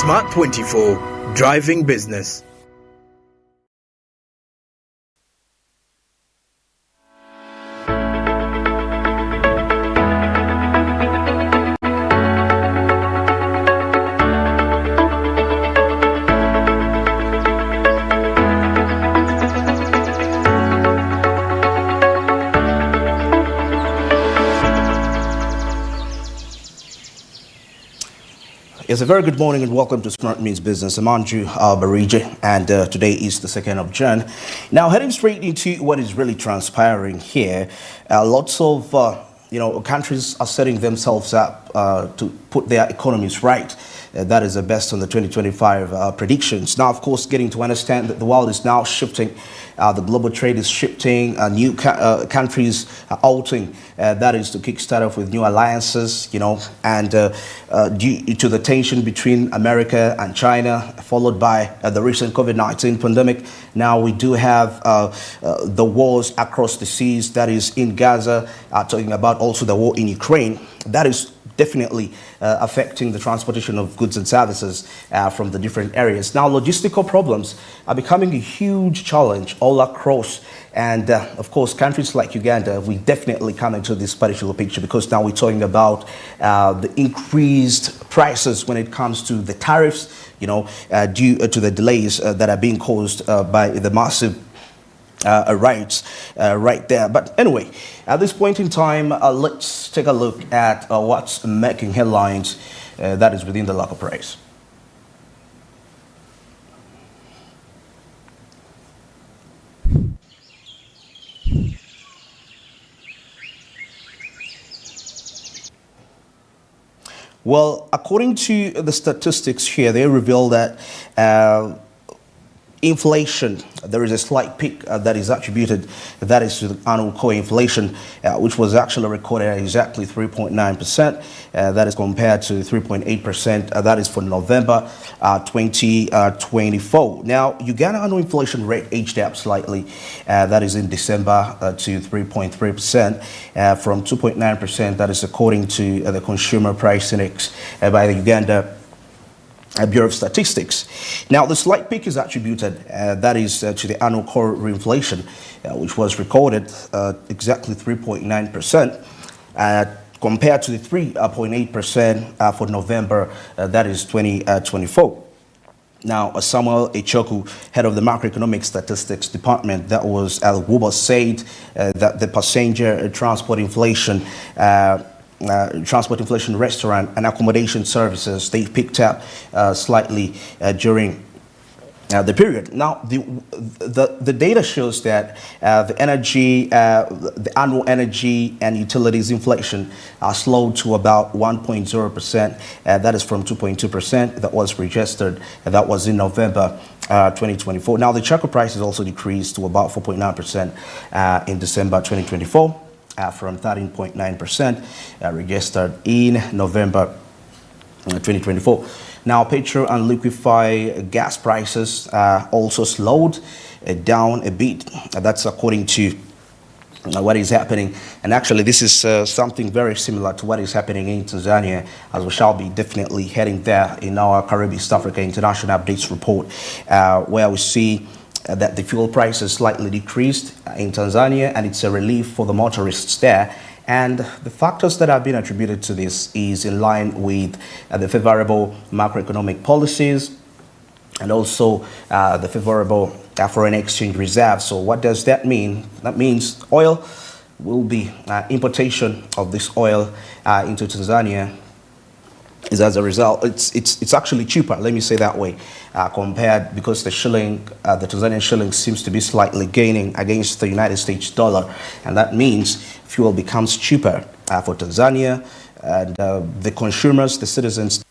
Smart 24, driving business. Yes, a very good morning and welcome to Smart Means Business. I'm Andrew Barija, and today is the 2nd of June. Now, heading straight into what is really transpiring here, lots of countries are setting themselves up to put their economies right. That is the best on the 2025 predictions. Now, of course, getting to understand that the world is now shifting. The global trade is shifting. New countries are altering. That is to kickstart off with new alliances, and due to the tension between America and China, followed by the recent COVID-19 pandemic. Now we do have the wars across the seas. That is in Gaza, talking about also the war in Ukraine. That is definitely affecting the transportation of goods and services from the different areas. Now, logistical problems are becoming a huge challenge all across. And of course, countries like Uganda, we definitely come into this particular picture because now we're talking about the increased prices when it comes to the tariffs, due to the delays that are being caused by the massive right there. But anyway, at this point in time, let's take a look at what's making headlines that is within the local price. Well, according to the statistics here, they reveal that inflation, there is a slight peak that is attributed, that is to the annual core inflation, which was actually recorded at exactly 3.9%. That is compared to 3.8%. That is for November 2024. Now, Uganda annual inflation rate edged up slightly. That is in December to 3.3% from 2.9%. That is according to the Consumer Price Index by the Uganda Bureau of Statistics. Now, the slight peak is attributed, that is to the annual core inflation, which was recorded exactly 3.9%, compared to the 3.8% for November, that is 2024. Now, Samuel Echoku, head of the macroeconomic statistics department, that was Al Wuba, said that the passenger transport inflation restaurant and accommodation services, they picked up slightly during the period. Now, the data shows that the annual energy and utilities inflation slowed to about 1.0%. That is from 2.2% that was registered. That was in November 2024. Now, the charcoal prices also decreased to about 4.9% in December 2024. From 13.9% registered in November 2024. Now, petrol and liquefied gas prices also slowed down a bit. That's according to what is happening. And actually, this is something very similar to what is happening in Tanzania, as we shall be definitely heading there in our Caribbean East Africa International Updates report, where we see that the fuel prices slightly decreased in Tanzania, and it's a relief for the motorists there. And the factors that have been attributed to this is in line with the favorable macroeconomic policies and also the favorable foreign exchange reserve. So what does that mean? That means oil will be importation of this oil into Tanzania is as a result, it's actually cheaper, let me say that way, compared, because the shilling, the Tanzanian shilling seems to be slightly gaining against the United States dollar, and that means fuel becomes cheaper for Tanzania, and the consumers, the citizens,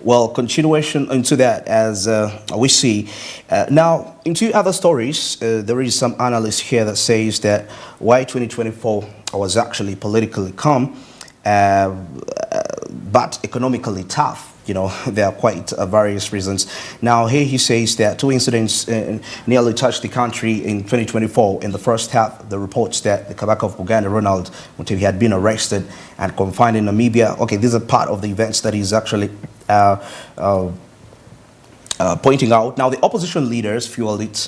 Well, continuation into that as we see. Now, into other stories, there is some analyst here that says that why 2024 was actually politically calm, but economically tough. You know, there are quite various reasons. Now, here he says that two incidents nearly touched the country in 2024. In the first half, the reports that the Kabaka of Buganda, Ronald Mutebi, had been arrested and confined in Namibia. Okay, these are part of the events that he's actually pointing out. Now, the opposition leaders fueled it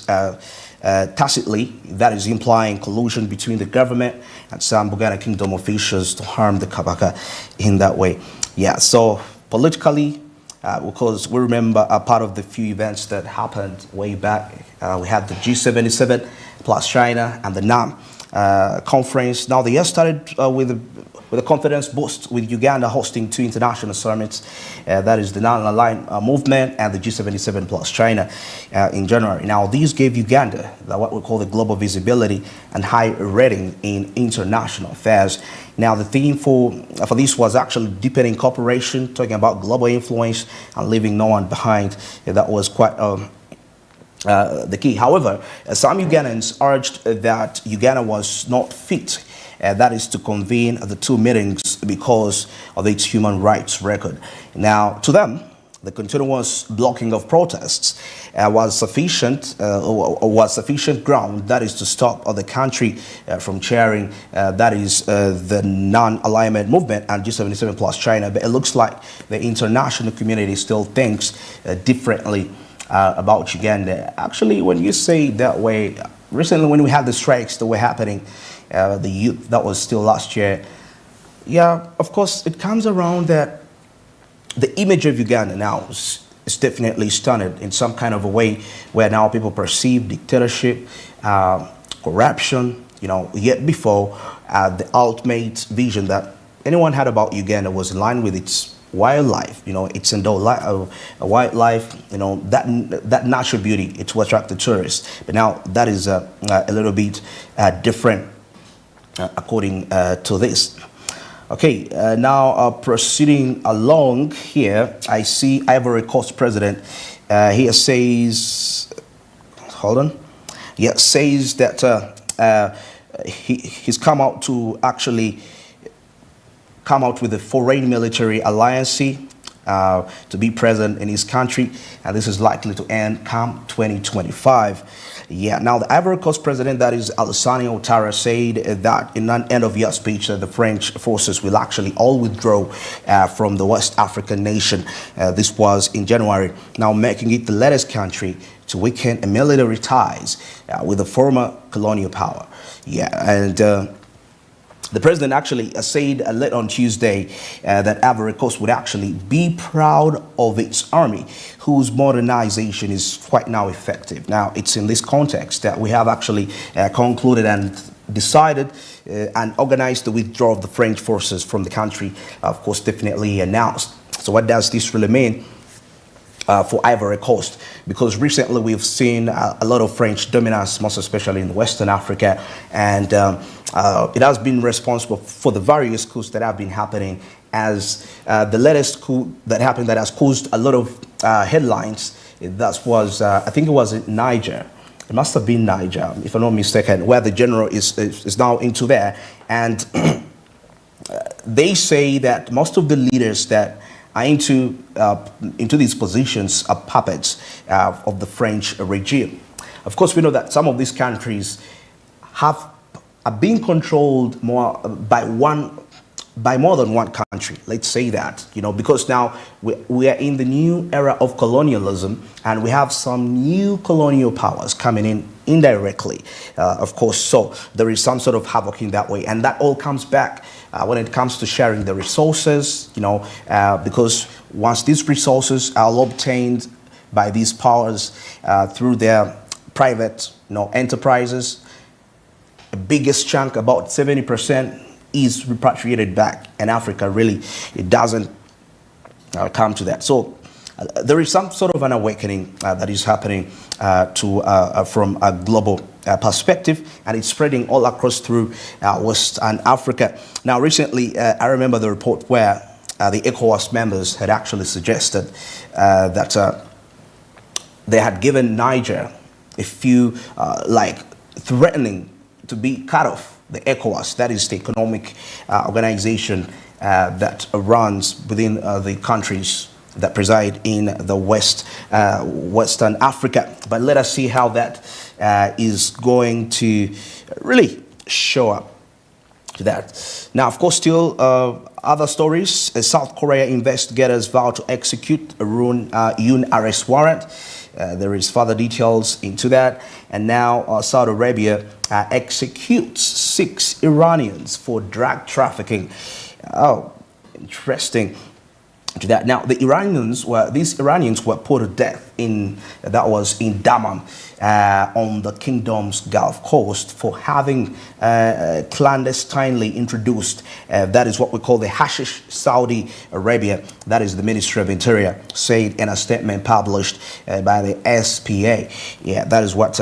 tacitly, that is implying collusion between the government and some Buganda Kingdom officials to harm the Kabaka in that way. Yeah, so politically, because we remember a part of the few events that happened way back. We had the G77 plus China and the NAM conference. Now the year started with a confidence boost with Uganda hosting two international summits. That is the Non-Aligned Movement and the G77 plus China in January. Now these gave Uganda what we call the global visibility and high rating in international affairs. Now the theme for this was actually deepening cooperation, talking about global influence and leaving no one behind. That was quite the key. However, some Ugandans urged that Uganda was not fit, that is to convene the two meetings because of its human rights record. Now, to them, the continuous blocking of protests was sufficient ground, that is to stop the country from chairing, that is the non-alignment movement and G77 plus China. But it looks like the international community still thinks differently about Uganda. Actually, when you say it that way, recently when we had the strikes that were happening, the youth, that was still last year, yeah, of course, it comes around that the image of Uganda now is definitely stunted in some kind of a way where now people perceive dictatorship, corruption, you know, yet before the ultimate vision that anyone had about Uganda was in line with its wildlife, you know, its wildlife, you know, that natural beauty, it will attract the tourists. But now that is a little bit different according to this. Okay, now proceeding along here, I see Ivory Coast president here says, hold on, yeah, says that he's come out to actually come out with a foreign military alliance to be present in his country, and this is likely to end come 2025. Yeah, now the Ivory Coast president, that is Alassane Ouattara, said that in an end-of-year speech that the French forces will actually all withdraw from the West African nation. This was in January, now making it the latest country to weaken military ties with the former colonial power. Yeah, and the president actually said late on Tuesday that Ivory Coast would actually be proud of its army, whose modernization is quite now effective. Now, it's in this context that we have actually concluded and decided and organized the withdrawal of the French forces from the country, of course, definitely announced. So what does this really mean for Ivory Coast? Because recently we've seen a lot of French dominance, most especially in Western Africa, and it has been responsible for the various coups that have been happening, as the latest coup that happened that has caused a lot of headlines. That was, I think it was in Niger. It must have been Niger, if I'm not mistaken, where the general is now into there. And they say that most of the leaders that are into these positions are puppets of the French regime. Of course, we know that some of these countries are being controlled more by more than one country. Let's say that, you know, because now we are in the new era of colonialism, and we have some new colonial powers coming in indirectly, of course. So there is some sort of havoc in that way, and that all comes back when it comes to sharing the resources, you know, because once these resources are all obtained by these powers through their private, you know, enterprises, the biggest chunk, about 70%, is repatriated back, and Africa really, it doesn't come to that. So there is some sort of an awakening that is happening from a global perspective, and it's spreading all across through West and Africa. Now, recently, I remember the report where the ECOWAS members had actually suggested that they had given Niger a few, threatening to be cut off the ECOWAS, that is the economic organization that runs within the countries that preside in the Western Africa. But let us see how that is going to really show up to that. Now, of course, still other stories. South Korea investigators vow to execute a Yoon arrest warrant. There is further details into that. And now Saudi Arabia executes 6 Iranians for drug trafficking. Oh, interesting. To that. Now, these Iranians were put to death in Dammam on the kingdom's Gulf Coast for having clandestinely introduced, that is what we call the hashish. Saudi Arabia, that is the Ministry of Interior, said in a statement published by the SPA. Yeah, that is what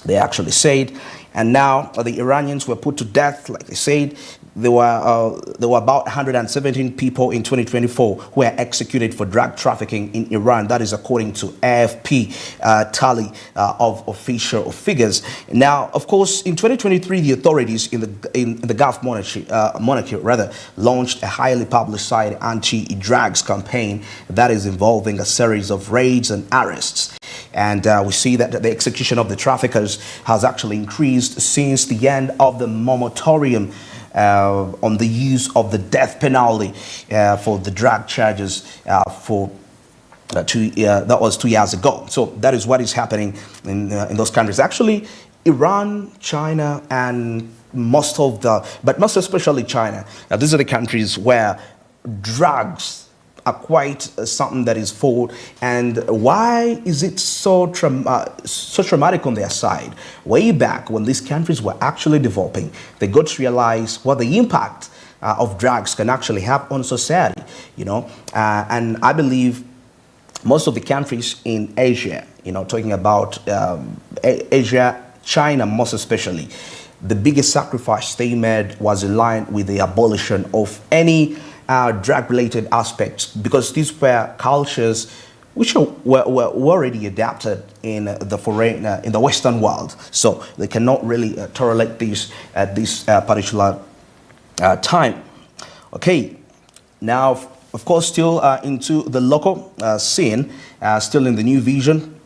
they actually said. And now the Iranians were put to death, like they said. There were about 117 people in 2024 who were executed for drug trafficking in Iran. That is according to AFP tally of official figures. Now, of course, in 2023, the authorities in the Gulf monarchy launched a highly publicized anti-drugs campaign that is involving a series of raids and arrests. And we see that the execution of the traffickers has actually increased since the end of the moratorium on the use of the death penalty for the drug charges that was 2 years ago. So that is what is happening in those countries. Actually, Iran, China, and most especially China. Now, these are the countries where drugs are quite something that is fought. And why is it so traumatic on their side? Way back when these countries were actually developing, they got to realize what the impact of drugs can actually have on society, and I believe most of the countries in Asia, talking about Asia, China most especially, the biggest sacrifice they made was in line with the abolition of any drug-related aspects, because these were cultures which were already adapted in the Western world, so they cannot really tolerate this at this particular time. Okay, now of course still into the local scene, still in the new vision,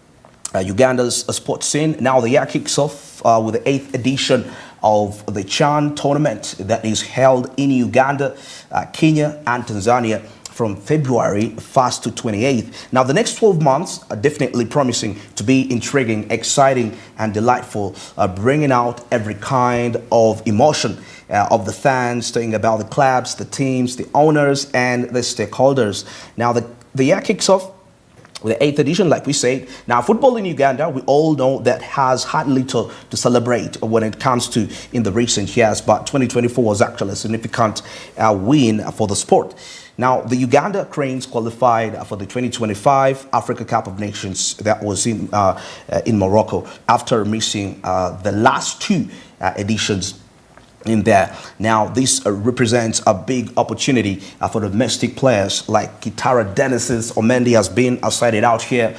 Uganda's sports scene. Now the year kicks off with the 8th edition of the CHAN tournament that is held in Uganda, Kenya, and Tanzania from February 1st to 28th. Now, the next 12 months are definitely promising to be intriguing, exciting, and delightful, bringing out every kind of emotion of the fans, talking about the clubs, the teams, the owners, and the stakeholders. Now, the year kicks off with the 8th edition, like we said. Now, football in Uganda, we all know that has had little to celebrate when it comes to in the recent years, but 2024 was actually a significant win for the sport. Now, the Uganda Cranes qualified for the 2025 Africa Cup of Nations that was in Morocco after missing the last 2 editions in there. Now, this represents a big opportunity for domestic players like Kitara Dennis. Omendi has been cited out here,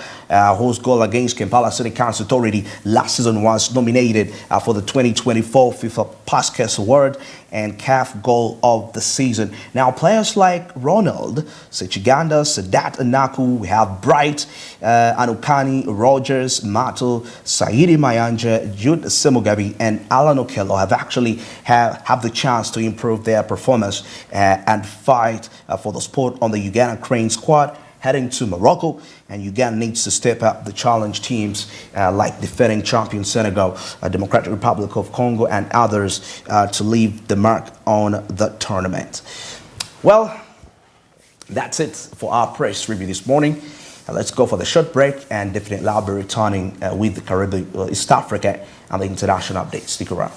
whose goal against Kampala City Council Authority last season was nominated for the 2024 FIFA Puskas Award and CAF Goal of the Season. Now, players like Ronald Sechiganda, Sadat Anaku, we have Bright, Anukani, Rogers, Mato, Saidi Mayanja, Jude Semugabi, and Alan Okello have actually have the chance to improve their performance and fight for the sport on the Uganda Crane squad heading to Morocco, and Uganda needs to step up the challenge teams like defending champion Senegal, Democratic Republic of Congo, and others to leave the mark on the tournament. Well, that's it for our press review this morning. Let's go for the short break, and definitely I'll be returning with the Caribbean, East Africa, and the international updates. Stick around.